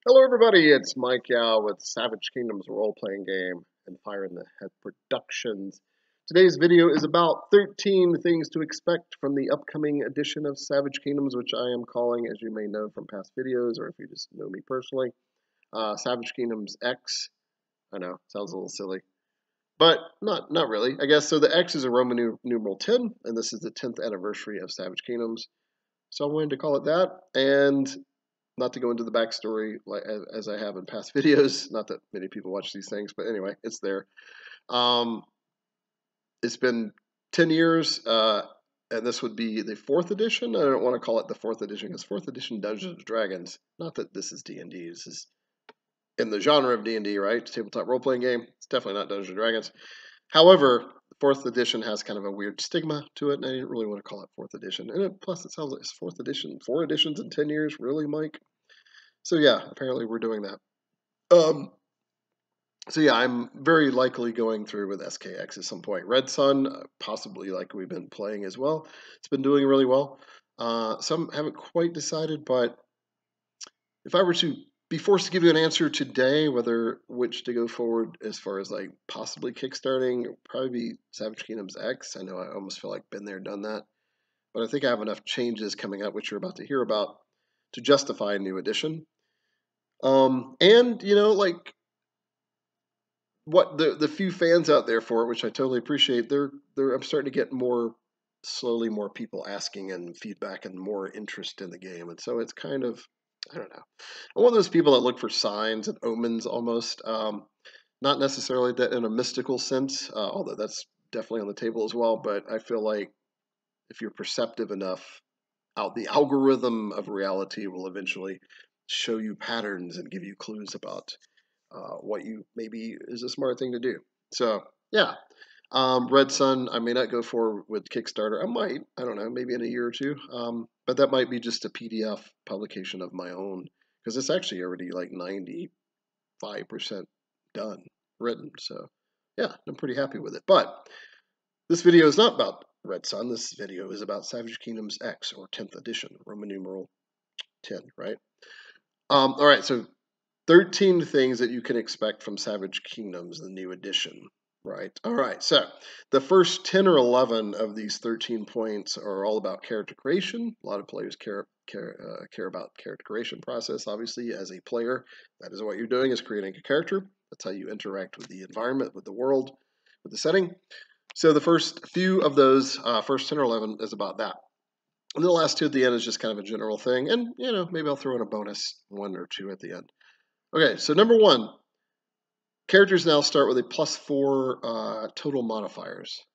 Hello everybody, it's Mike Yao with Savage Kingdoms role-playing game and Fire in the Head Productions. Today's video is about 13 things to expect from the upcoming edition of Savage Kingdoms, which I am calling, as you may know from past videos, or if you just know me personally, Savage Kingdoms X. I know, sounds a little silly, but not really, I guess. So the X is a Roman numeral 10, and this is the 10th anniversary of Savage Kingdoms. So I wanted to call it that, and not to go into the backstory as I have in past videos. Not that many people watch these things, but anyway, it's there. It's been 10 years, and this would be the 4th edition. I don't want to call it the 4th edition because 4th edition Dungeons and Dragons. Not that this is D&D. This is in the genre of D&D, right? Tabletop role-playing game. It's definitely not Dungeons and Dragons. However, 4th edition has kind of a weird stigma to it, and I didn't really want to call it 4th edition. And plus, it sounds like it's 4th edition. 4 editions in 10 years? Really, Mike? So yeah, apparently we're doing that. So yeah, I'm very likely going through with SKX at some point. Red Sun, possibly, like we've been playing as well. It's been doing really well. Some haven't quite decided, but if I were to be forced to give you an answer today, whether which to go forward as far as like possibly kickstarting, probably be Savage Kingdoms X. I know I almost feel like been there, done that, but I think I have enough changes coming up, which you're about to hear about, to justify a new edition. And you know, like what the few fans out there for it, which I totally appreciate, I'm starting to get slowly more people asking and feedback and more interest in the game, and so it's kind of, I don't know. I'm one of those people that look for signs and omens almost, not necessarily that in a mystical sense, although that's definitely on the table as well. But I feel like if you're perceptive enough, the algorithm of reality will eventually show you patterns and give you clues about what you maybe is a smart thing to do. So yeah, Red Sun, I may not go forward with Kickstarter. I might, I don't know, maybe in a year or two. But that might be just a PDF publication of my own, because it's actually already like 95% done, written. So yeah, I'm pretty happy with it. But this video is not about Red Sun. This video is about Savage Kingdoms X, or 10th edition, Roman numeral 10, right? All right, so 13 things that you can expect from Savage Kingdoms, the new edition, right? All right, so the first 10 or 11 of these 13 points are all about character creation. A lot of players care about character creation process. Obviously, as a player, that is what you're doing, is creating a character. That's how you interact with the environment, with the world, with the setting. So the first few of those, first 10 or 11, is about that. And the last two at the end is just kind of a general thing. And, you know, maybe I'll throw in a bonus 1 or 2 at the end. Okay, so number 1, characters now start with a +4 total modifiers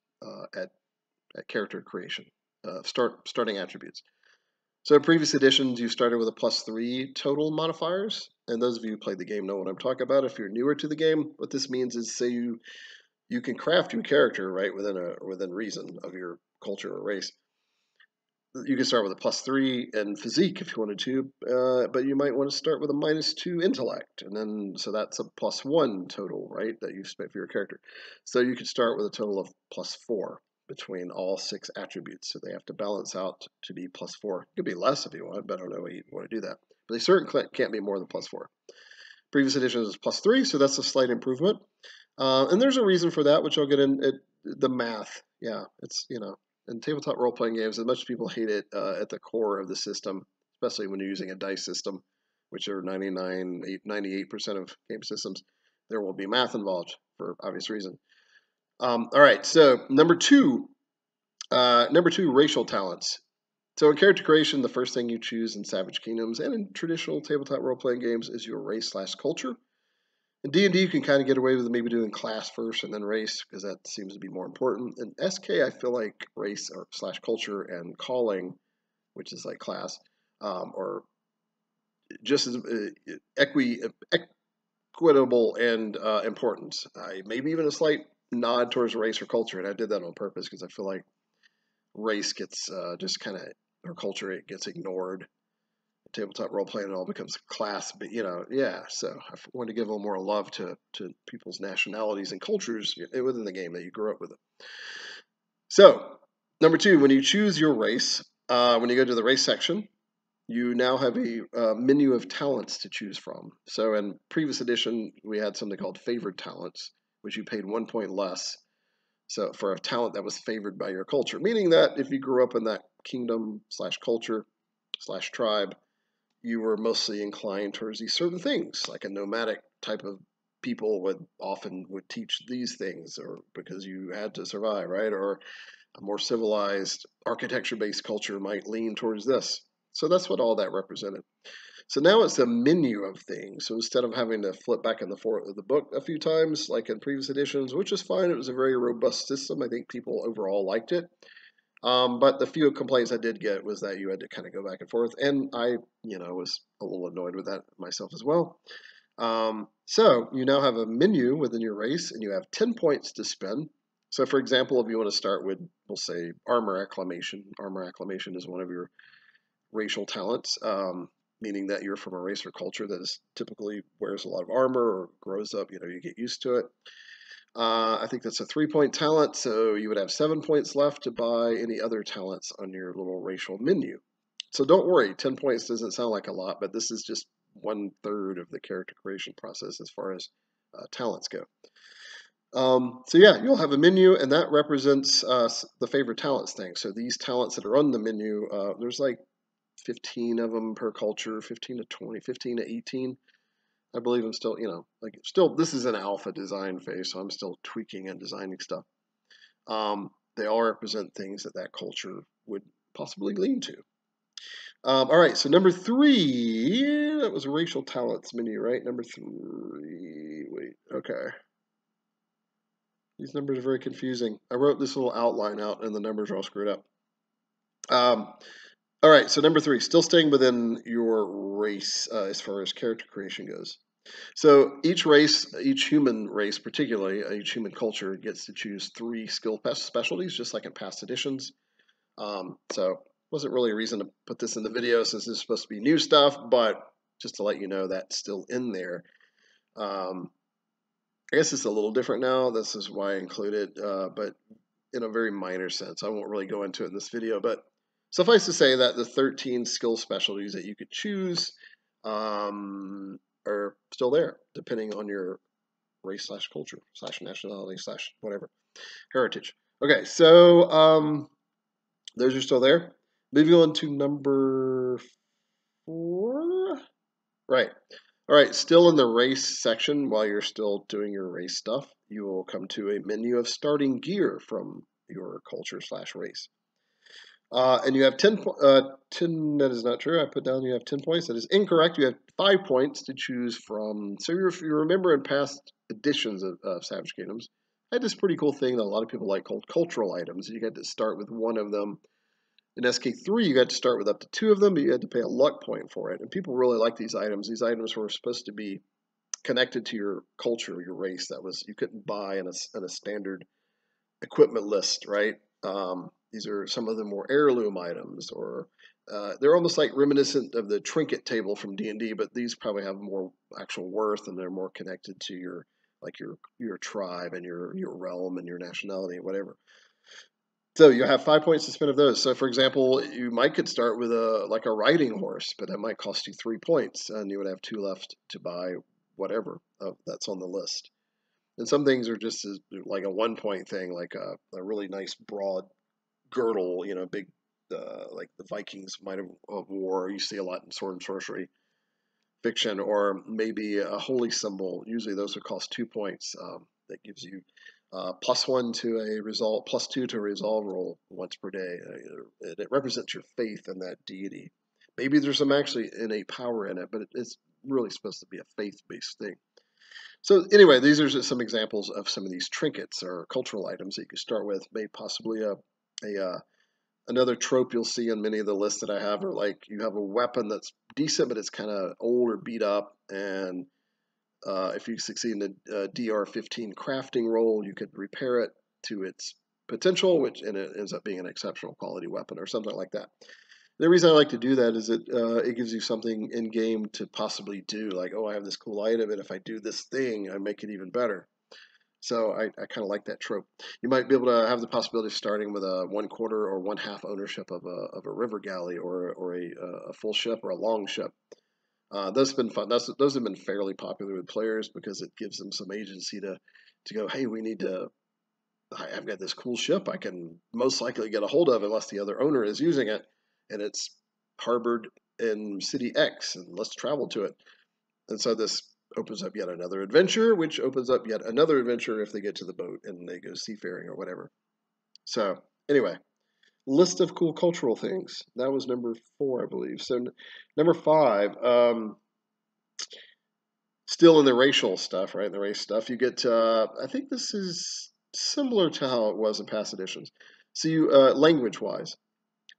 at character creation, starting attributes. So in previous editions, you started with a +3 total modifiers, and those of you who played the game know what I'm talking about. If you're newer to the game, what this means is, say you can craft your character, right, within reason of your culture or race. You can start with a +3 in physique if you wanted to, but you might want to start with a -2 intellect, and then so that's a +1 total, right, that you spent for your character. So you could start with a total of +4 between all 6 attributes. So they have to balance out to be +4. It could be less if you want, but I don't know why you want to do that. But they certainly can't be more than +4. Previous editions was +3, so that's a slight improvement. And there's a reason for that, which I'll get in. The math, yeah, it's, you know, in tabletop role-playing games, as much as people hate it, at the core of the system, especially when you're using a dice system, which are 98% of game systems, there will be math involved for obvious reason. All right, so number two, racial talents. So in character creation, the first thing you choose in Savage Kingdoms and in traditional tabletop role-playing games is your race/culture. In D&D, you can kind of get away with maybe doing class first and then race, because that seems to be more important. In SK, I feel like race or /culture and calling, which is like class, or just as equitable and important. Maybe even a slight nod towards race or culture, and I did that on purpose because I feel like race gets just kind of, or culture, it gets ignored. Tabletop role playing, it all becomes class, but you know, yeah. So I want to give a little more love to people's nationalities and cultures within the game that you grew up with. So number 2, when you choose your race, when you go to the race section, you now have a menu of talents to choose from. So in previous edition, we had something called favored talents, which you paid 1 point less. So for a talent that was favored by your culture, meaning that if you grew up in that kingdom slash culture slash tribe, you were mostly inclined towards these certain things, like a nomadic type of people would teach these things, or because you had to survive, right? Or a more civilized architecture-based culture might lean towards this. So that's what all that represented. So now it's a menu of things. So instead of having to flip back and forth of the book a few times, like in previous editions, which is fine, it was a very robust system. I think people overall liked it. But the few complaints I did get was that you had to kind of go back and forth, and I, was a little annoyed with that myself as well. So you now have a menu within your race, and you have 10 points to spend. So, for example, if you want to start with, we'll say, armor acclamation. Armor acclamation is one of your racial talents, meaning that you're from a race or culture that is typically wears a lot of armor or grows up. You get used to it. I think that's a 3 point talent, so you would have 7 points left to buy any other talents on your little racial menu. So don't worry, 10 points doesn't sound like a lot, but this is just 1/3 of the character creation process as far as talents go. So yeah, you'll have a menu, and that represents the favorite talents thing. So these talents that are on the menu, there's like 15 of them per culture, 15 to 20, 15 to 18. I believe I'm still, this is an alpha design phase, so I'm still tweaking and designing stuff. They all represent things that culture would possibly lean to. All right, so number 3, that was a racial talents menu, right? Number 3, wait, okay. These numbers are very confusing. I wrote this little outline out, and the numbers are all screwed up. All right, so number 3, still staying within your race as far as character creation goes. So each race, each human race, particularly each human culture, gets to choose 3 skill specialties, just like in past editions. So wasn't really a reason to put this in the video since this is supposed to be new stuff, but just to let you know that's still in there. I guess it's a little different now. This is why I included, but in a very minor sense. I won't really go into it in this video, but suffice to say that the 13 skill specialties that you could choose are still there, depending on your race slash culture slash nationality slash whatever heritage. Okay, so those are still there. Moving on to number 4. Right. All right, still in the race section, while you're still doing your race stuff, you will come to a menu of starting gear from your culture slash race. And you have 10, 10, that is not true. I put down you have 10 points. That is incorrect. You have 5 points to choose from. So if you remember in past editions of Savage Kingdoms, I had this pretty cool thing that a lot of people like called cultural items. You got to start with one of them. In SK3, you got to start with up to 2 of them, but you had to pay a luck point for it. And people really like these items. These items were supposed to be connected to your culture, your race. That was you couldn't buy in a standard equipment list, right? These are some of the more heirloom items, or they're almost like reminiscent of the trinket table from D&D, but these probably have more actual worth, and they're more connected to your tribe and your realm and your nationality and whatever. So you have 5 points to spend of those. So for example, you could start with a riding horse, but that might cost you 3 points, and you would have 2 left to buy whatever that's on the list. And some things are just like a 1 point thing, like a really nice broad girdle, big, like the Vikings might have wore. You see a lot in sword and sorcery fiction, or maybe a holy symbol. Usually those would cost 2 points. That gives you +1 to a resolve, +2 to a resolve roll once per day. It represents your faith in that deity. Maybe there's some actually innate power in it, but it's really supposed to be a faith-based thing. So anyway, these are just some examples of some of these trinkets or cultural items that you could start with. Maybe possibly another trope you'll see in many of the lists that I have are like you have a weapon that's decent, but it's kind of old or beat up, and if you succeed in a DR15 crafting roll, you could repair it to its potential, and it ends up being an exceptional quality weapon or something like that. The reason I like to do that is it gives you something in game to possibly do, like, oh, I have this cool item, and if I do this thing, I make it even better. So I kind of like that trope. You might be able to have the possibility of starting with a 1/4 or 1/2 ownership of a river galley or a full ship or a long ship. Those have been fun. Those have been fairly popular with players because it gives them some agency to go, hey, we need to. I've got this cool ship I can most likely get a hold of unless the other owner is using it, and it's harbored in city X, and let's travel to it. And so this opens up yet another adventure, which opens up yet another adventure if they get to the boat and they go seafaring or whatever. So anyway, list of cool cultural things. That was number 4, I believe. So number 5, still in the racial stuff, right? The race stuff. You get. I think this is similar to how it was in past editions. So you language-wise.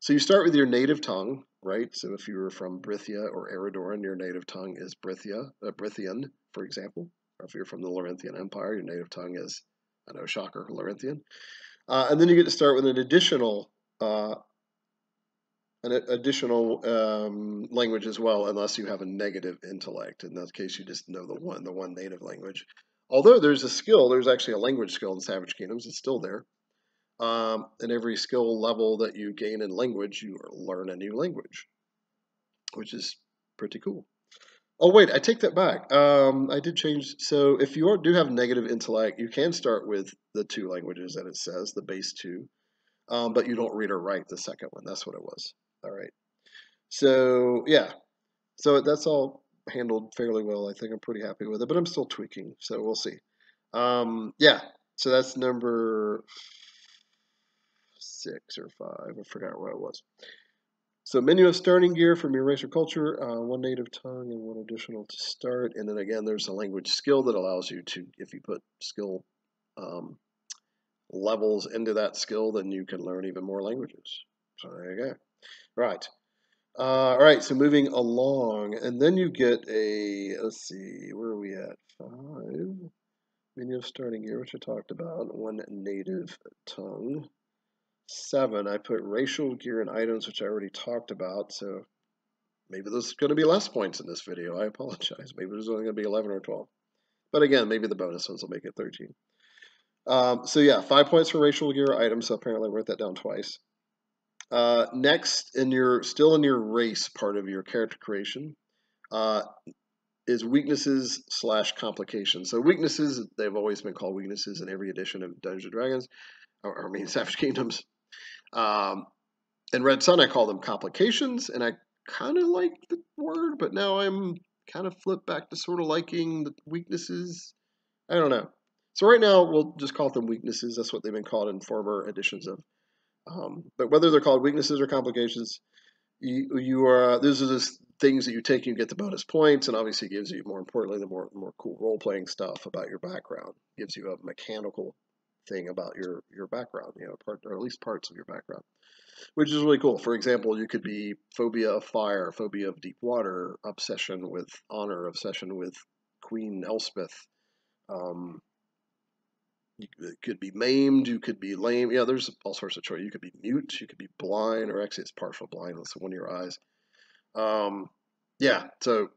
So you start with your native tongue, right? So if you were from Brithia or Eridoran, your native tongue is Brithian, for example. Or if you're from the Laurenthian Empire, your native tongue is, I know, shocker, Laurenthian. And then you get to start with uh, an additional language as well, unless you have a negative intellect. In that case, you just know the one native language. Although there's a skill, there's actually a language skill in Savage Kingdoms. It's still there. And every skill level that you gain in language, you learn a new language, which is pretty cool. Oh wait, I take that back. I did change. So if you do have negative intellect, you can start with the 2 languages that it says, the base 2, but you don't read or write the second one. That's what it was. All right. So yeah, so that's all handled fairly well. I think I'm pretty happy with it, but I'm still tweaking, so we'll see. Yeah, so that's number 6 or 5. I forgot what it was. So menu of starting gear from your race or culture, 1 native tongue and 1 additional to start. And then again, there's a language skill that allows you to, if you put skill um, levels into that skill, then you can learn even more languages. So there you go. Right. All right, so moving along, and then you get a, let's see, where are we at? 5. Menu of starting gear, which I talked about. 1 native tongue. 7, I put racial gear and items, which I already talked about, so maybe there's going to be less points in this video. I apologize. Maybe there's only going to be 11 or 12. But again, maybe the bonus ones will make it 13. So yeah, 5 points for racial gear items, so apparently I wrote that down twice. Next, still in your race part of your character creation, is weaknesses / complications. So weaknesses, they've always been called weaknesses in every edition of Dungeons & Dragons, or I mean Savage Kingdoms. In Red Sun, I call them complications, and I kind of like the word, but now I'm kind of flipped back to sort of liking the weaknesses. I don't know. So right now, we'll just call them weaknesses. That's what they've been called in former editions of. But whether they're called weaknesses or complications, you are those are the things that you take. You get the bonus points, and obviously gives you, more importantly, the more cool role playing stuff about your background. Gives you a mechanical thing about your background, or at least parts of your background, which is really cool. For example, you could be phobia of fire, phobia of deep water, obsession with honor, obsession with Queen Elspeth. Um, you could be maimed, you could be lame. Yeah, there's all sorts of choice. You could be mute, you could be blind, or actually it's partial blindness, one of your eyes. Yeah, so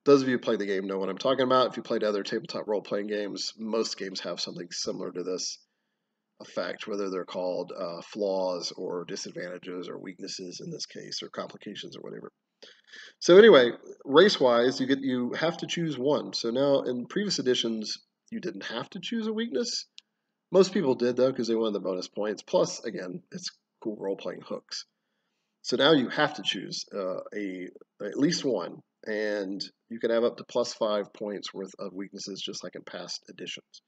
those of you who play the game know what I'm talking about. If you played other tabletop role-playing games, most games have something similar to this effect, whether they're called flaws or disadvantages or weaknesses in this case, or complications or whatever. So anyway, race-wise, you have to choose one. So now in previous editions, you didn't have to choose a weakness. Most people did though, because they wanted the bonus points. Plus, again, it's cool role-playing hooks. So now you have to choose at least one, and you can have up to +5 points worth of weaknesses, just like in past editions.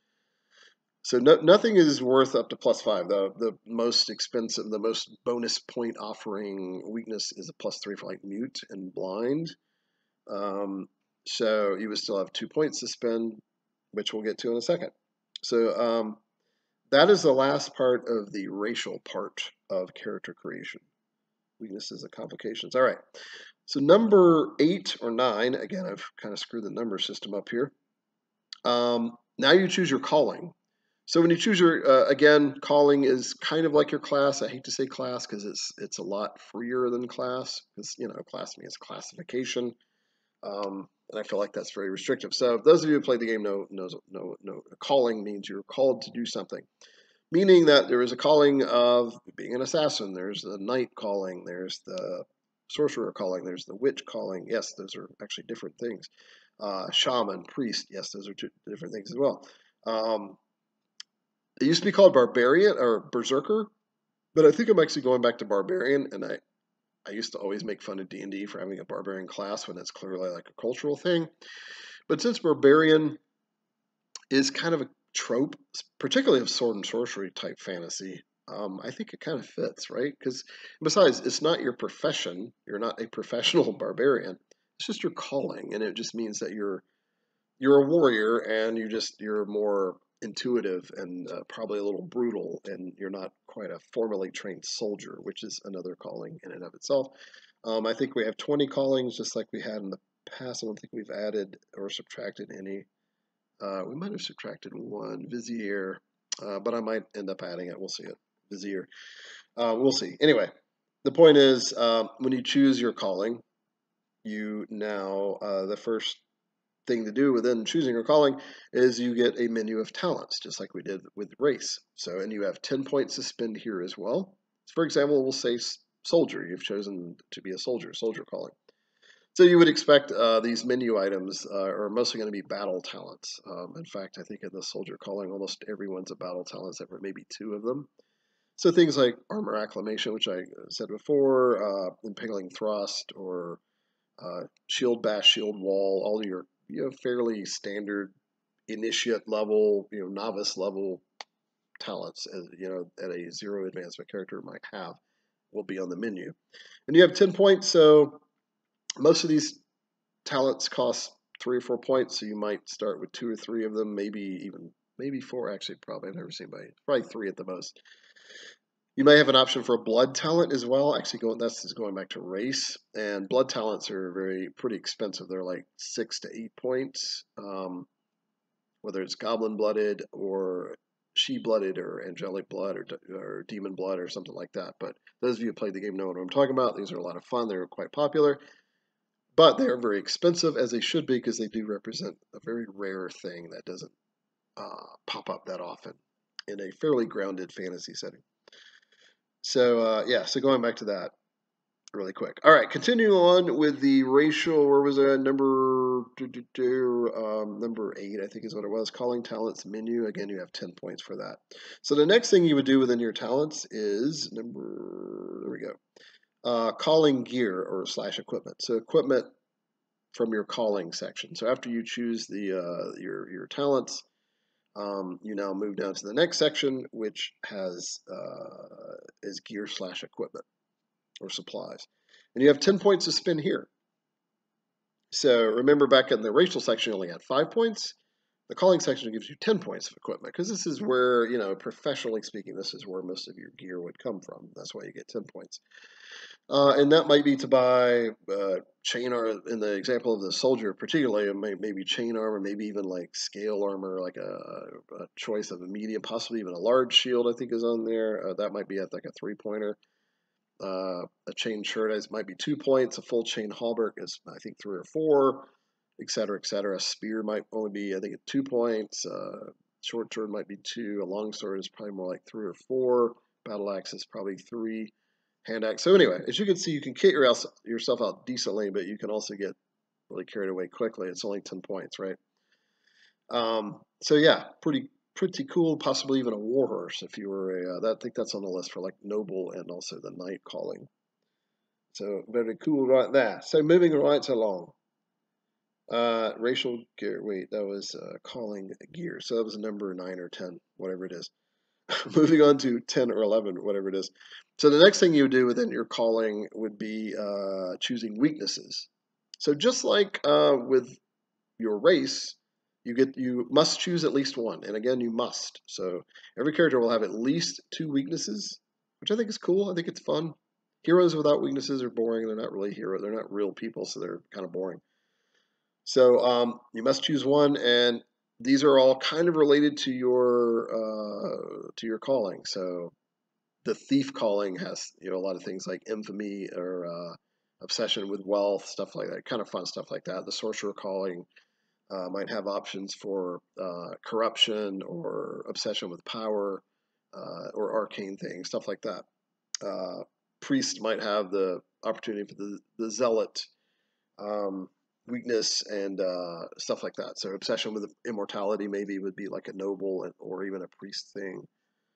So nothing is worth up to +5. The most expensive, the most bonus point offering weakness is a +3 for like mute and blind. So you would still have 2 points to spend, which we'll get to in a second. So that is the last part of the racial part of character creation. Weaknesses and complications. All right. So number 8 or 9, again, I've kind of screwed the number system up here. Now you choose your calling. So when you choose your, again, calling is kind of like your class. I hate to say class because it's a lot freer than class, because, class means classification. And I feel like that's very restrictive. So those of you who played the game know calling means you're called to do something. Meaning that there is a calling of being an assassin. There's the knight calling. There's the sorcerer calling. There's the witch calling. Yes, those are actually different things. Shaman, priest. Yes, those are two different things as well. It used to be called barbarian or berserker, but I think I'm actually going back to barbarian. And I used to always make fun of D&D for having a barbarian class when it's clearly like a cultural thing. But since barbarian is kind of a trope, particularly of sword and sorcery type fantasy, I think it kind of fits, right? Because besides, it's not your profession. You're not a professional barbarian. It's just your calling, and it just means that you're a warrior, and you're more intuitive and probably a little brutal, and you're not quite a formally trained soldier, which is another calling in and of itself. I think we have 20 callings, just like we had in the past. I don't think we've added or subtracted any. We might have subtracted one, Vizier, but I might end up adding it. We'll see it. Vizier. We'll see. Anyway, the point is, when you choose your calling, you now, the first thing to do within choosing your calling is you get a menu of talents, just like we did with race. So, and you have 10 points to spend here as well. For example, we'll say soldier. You've chosen to be a soldier calling. So you would expect these menu items are mostly going to be battle talents. In fact, I think in the soldier calling, almost everyone's a battle talent, except for maybe two of them. So things like armor acclamation, which I said before, impaling thrust, or shield bash, shield wall, all your fairly standard initiate level, novice level talents, as at a 0 advancement character might have, will be on the menu. And you have 10 points, so most of these talents cost 3 or 4 points, so you might start with 2 or 3 of them, maybe 4. Actually, probably I've never seen probably 3 at the most. You may have an option for a blood talent as well. Actually, that's going back to race, and blood talents are pretty expensive. They're like 6 to 8 points, whether it's goblin blooded or she blooded or angelic blood or demon blood or something like that. But those of you who played the game know what I'm talking about. These are a lot of fun. They're quite popular. But they are very expensive, as they should be, because they do represent a very rare thing that doesn't pop up that often in a fairly grounded fantasy setting. So, so going back to that really quick. All right, continuing on with the racial, where was it? Number 8, I think is what it was. Calling talents menu. Again, you have 10 points for that. So the next thing you would do within your talents is there we go. Calling gear or / equipment. So equipment from your calling section. So after you choose the your talents, you now move down to the next section, which has is gear / equipment or supplies, and you have 10 points to spend here. So remember, back in the racial section, you only had 5 points. The calling section gives you 10 points of equipment, because this is where, professionally speaking, this is where most of your gear would come from. That's why you get 10 points. And that might be to buy chain armor. In the example of the soldier, particularly, it maybe chain armor, maybe even like scale armor, like a choice of a medium, possibly even a large shield, I think is on there. That might be at like a 3-pointer. A chain shirt might be 2 points. A full chain hauberk is, I think, 3 or 4, etc., etc. A spear might only be, I think, at 2 points. Short sword might be 2. A long sword is probably more like 3 or 4. Battle axe is probably 3. Hand axe. So anyway, as you can see, you can kit yourself out decently, but you can also get really carried away quickly. It's only 10 points, right? So yeah, pretty cool. Possibly even a warhorse if you were I think that's on the list for like noble and also the knight calling. So very cool right there. So moving right along. Racial gear. Wait, that was calling gear. So that was number 9 or 10, whatever it is. Moving on to 10 or 11, whatever it is. So the next thing you do within your calling would be choosing weaknesses. So just like with your race, you must choose at least one, and again, you must. So every character will have at least 2 weaknesses, which I think is cool. I think it's fun. Heroes without weaknesses are boring. They're not really heroes. They're not real people, so they're kind of boring. So you must choose one, and these are all kind of related to your calling. So the thief calling has a lot of things like infamy or obsession with wealth, stuff like that, kind of fun stuff like that. The sorcerer calling might have options for corruption or obsession with power or arcane things, stuff like that. Priest might have the opportunity for the zealot um, weakness and stuff like that. So obsession with immortality maybe would be like a noble or even a priest thing.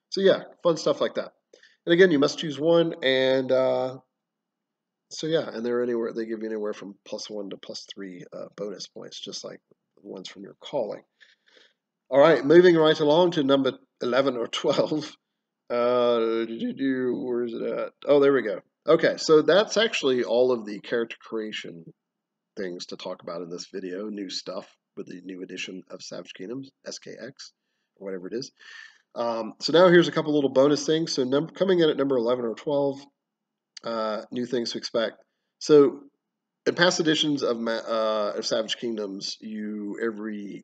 So yeah, fun stuff like that. And again, you must choose one, and so yeah, and they're anywhere. They give you anywhere from +1 to +3 bonus points, just like the ones from your calling. All right, moving right along to number 11 or 12. Where is it at? Oh, there we go. Okay, so that's actually all of the character creation things to talk about in this video. New stuff with the new edition of Savage Kingdoms, SKX, or whatever it is. So now here's a couple little bonus things. So coming in at number 11 or 12, new things to expect. So in past editions of Savage Kingdoms, every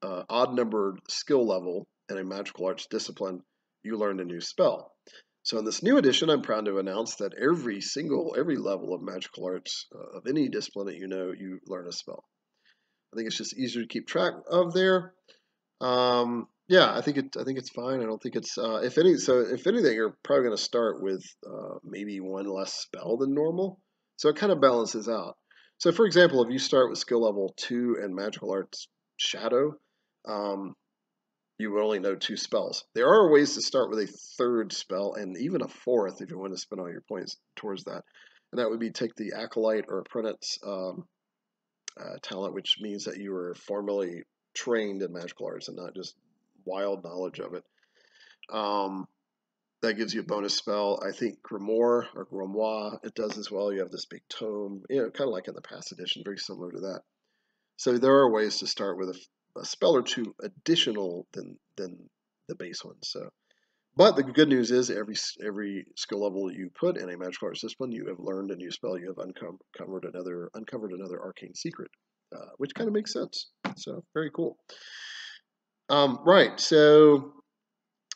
odd numbered skill level in a magical arts discipline, you learned a new spell. So in this new edition, I'm proud to announce that every level of magical arts of any discipline that you learn a spell. I think it's just easier to keep track of there. Yeah, I think it's fine. I don't think it's if anything, you're probably going to start with maybe one less spell than normal, so it kind of balances out. So, for example, if you start with skill level 2 and magical arts shadow, um, you will only know 2 spells. There are ways to start with a third spell and even a fourth if you want to spend all your points towards that, and that would be take the acolyte or apprentice talent, which means that you were formally trained in magical arts and not just wild knowledge of it. That gives you a bonus spell. I think Grimoire or Grimoire, it does as well. You have this big tome, kind of like in the past edition, very similar to that. So there are ways to start with a spell or 2 additional than the base one. So, but the good news is every skill level you put in a magical arts discipline, you have learned a new spell. You have uncovered another arcane secret, which kind of makes sense. So very cool. Right. So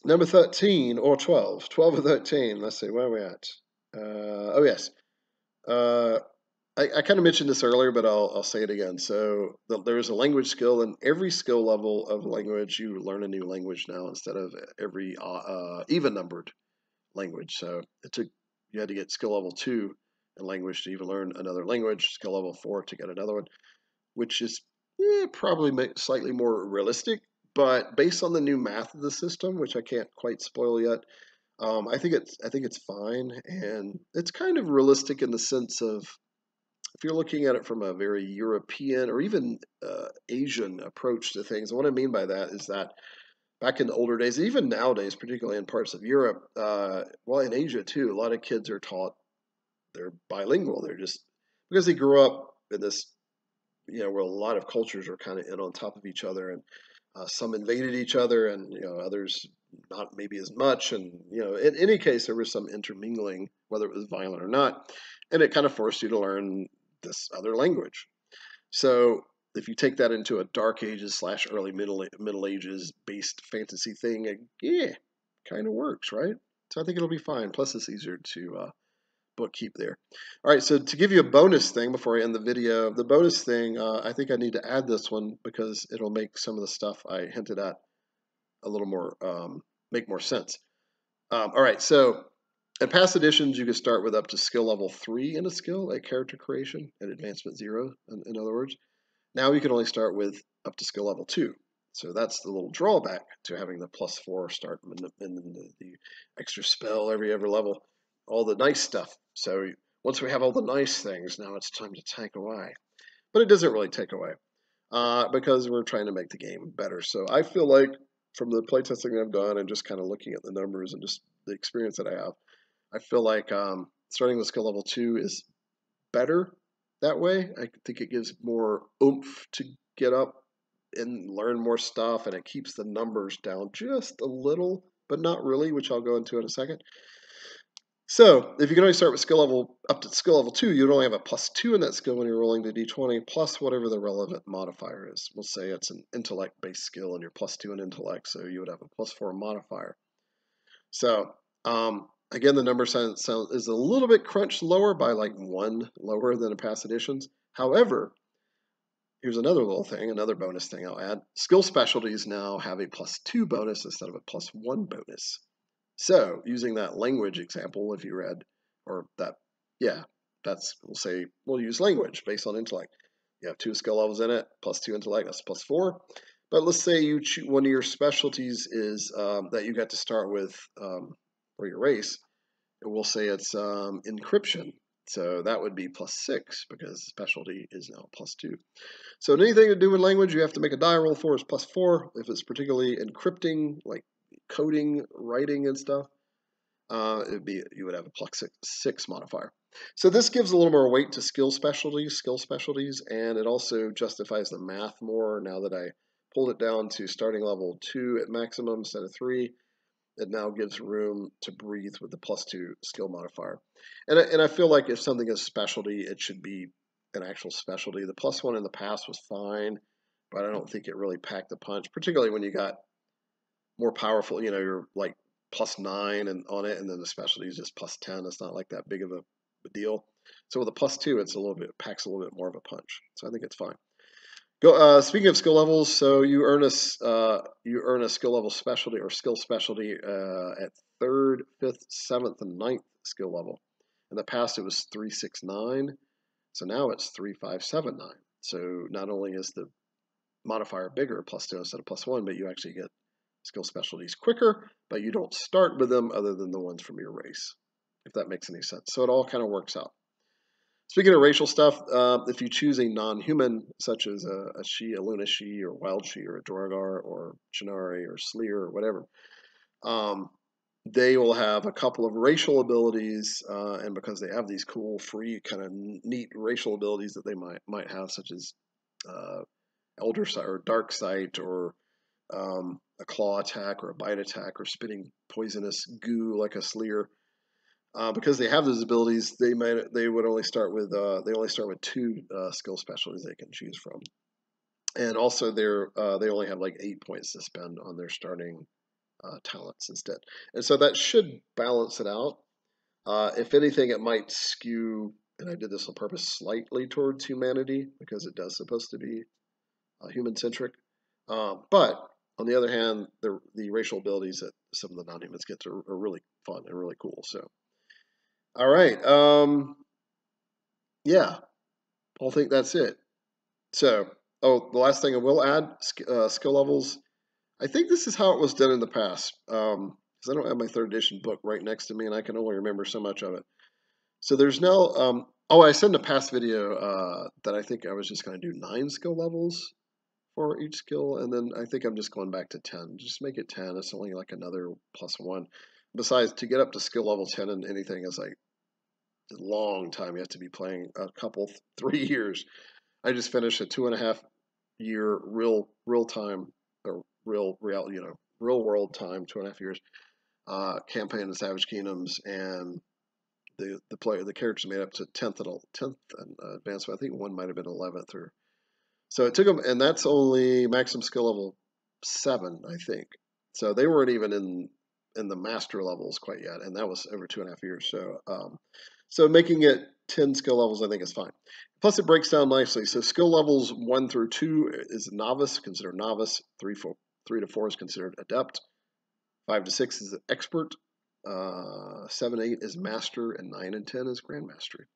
number 13 or 12 or 13. Let's see, where are we at? Oh yes. I kind of mentioned this earlier, but I'll say it again. So there is a language skill, and every skill level of language, you learn a new language now instead of every even numbered language. So you had to get skill level 2 in language to even learn another language, skill level 4 to get another one, which is probably slightly more realistic. But based on the new math of the system, which I can't quite spoil yet, I think it's fine, and it's kind of realistic in the sense of if you're looking at it from a very European or even Asian approach to things. And what I mean by that is that back in the older days, even nowadays, particularly in parts of Europe, well, in Asia too, a lot of kids are taught they're bilingual. They're just because they grew up in this, where a lot of cultures are kind of in on top of each other, and some invaded each other, and others not maybe as much. And in any case, there was some intermingling, whether it was violent or not, and it kind of forced you to learn this other language. So if you take that into a Dark Ages / early Middle Ages based fantasy thing, yeah, kind of works, right? So I think it'll be fine. Plus, it's easier to bookkeep there. All right, so to give you a bonus thing before I end the video, the bonus thing, I think I need to add this one because it'll make some of the stuff I hinted at a little more, make more sense. All right, so in past editions, you could start with up to skill level 3 in a skill, like character creation, and advancement 0, in other words. Now you can only start with up to skill level 2. So that's the little drawback to having the +4 start and the extra spell every level, all the nice stuff. So once we have all the nice things, now it's time to take away. But it doesn't really take away because we're trying to make the game better. So I feel like from the playtesting I've done and just kind of looking at the numbers and just the experience that I have, I feel like starting with skill level 2 is better that way. I think it gives more oomph to get up and learn more stuff, and it keeps the numbers down just a little, but not really, which I'll go into in a second. So if you can only start with skill level up to skill level 2, you'd only have a +2 in that skill when you're rolling the d20, plus whatever the relevant modifier is. We'll say it's an intellect-based skill, and you're +2 in intellect, so you would have a +4 modifier. So Again, the number sound is a little bit crunched lower by like 1 lower than in past editions. However, here's another little thing, another bonus thing I'll add. Skill specialties now have a +2 bonus instead of a +1 bonus. So, using that language example, if you read, or that, yeah, we'll say, we'll use language based on intellect. You have 2 skill levels in it, +2 intellect, that's +4. But let's say you one of your specialties is that you got to start with for your race. We'll say it's encryption. So that would be +6 because specialty is now +2. So anything to do with language, you have to make a die roll for is +4. If it's particularly encrypting, like coding, writing, and stuff, you would have a +6 modifier. So this gives a little more weight to skill specialties, and it also justifies the math more now that I pulled it down to starting level 2 at maximum instead of 3. It now gives room to breathe with the +2 skill modifier. And I feel like if something is specialty, it should be an actual specialty. The +1 in the past was fine, but I don't think it really packed the punch, particularly when you got more powerful, you're like +9 and on it, and then the specialty is just +10. It's not like that big of a deal. So with a +2, it's packs a little bit more of a punch. So I think it's fine. Speaking of skill levels, so you earn a skill level specialty or skill specialty at 3rd, 5th, 7th, and 9th skill level. In the past, it was 3, 6, 9. So now it's 3, 5, 7, 9. So not only is the modifier bigger, +2 instead of +1, but you actually get skill specialties quicker, but you don't start with them other than the ones from your race, if that makes any sense. So it all kind of works out. Speaking of racial stuff, if you choose a non-human, such as a she, a Luna she, or Wild she, or a Drogar, or Chernari, or Sleer, or whatever, they will have a couple of racial abilities, and because they have these cool, free, kind of neat racial abilities that they might have, such as Elder Sight, or Dark Sight, or a claw attack, or a bite attack, or spitting poisonous goo like a Sleer. Because they have those abilities, they only start with 2 skill specialties they can choose from, and also they only have like 8 points to spend on their starting talents instead, and so that should balance it out. If anything, it might skew, and I did this on purpose, slightly towards humanity because it does supposed to be human centric, but on the other hand, the racial abilities that some of the non-humans get are really fun and really cool. So. All right. Yeah, I think that's it. So, the last thing I will add, skill levels. I think this is how it was done in the past. Because I don't have my 3rd edition book right next to me, and I can only remember so much of it. So there's no. I sent a past video that I think I was just going to do 9 skill levels for each skill, and then I think I'm just going back to 10. Just make it 10. It's only like another +1. Besides, to get up to skill level 10 in anything is like a long time. You have to be playing a couple, 3 years. I just finished a 2.5 year real time, or real world time, 2.5 years campaign in Savage Kingdoms, and the characters made up to 10th and advancement. I think one might have been 11th, or so it took them, and that's only maximum skill level 7, I think. So they weren't even in the master levels quite yet, and that was over 2.5 years. So making it 10 skill levels, I think, is fine. Plus, it breaks down nicely. So skill levels 1 through 2 is novice, considered novice. 3 to 4 is considered adept. 5 to 6 is expert. 7, 8 is master, and 9 and 10 is grandmastery.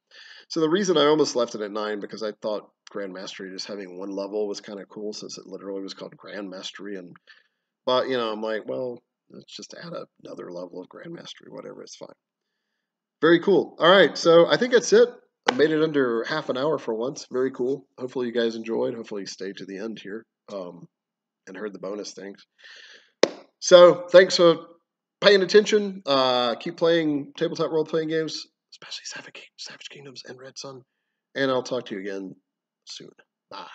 So the reason I almost left it at 9 because I thought grandmastery just having 1 level was kind of cool, since it literally was called grandmastery. But I'm like, well, let's just add another level of grandmastery, whatever. It's fine. Very cool. All right, so I think that's it. I made it under half an hour for once. Very cool. Hopefully you guys enjoyed. Hopefully you stayed to the end here and heard the bonus things. So thanks for paying attention. Keep playing tabletop role-playing games, especially Savage Kingdoms and Red Sun. And I'll talk to you again soon. Bye.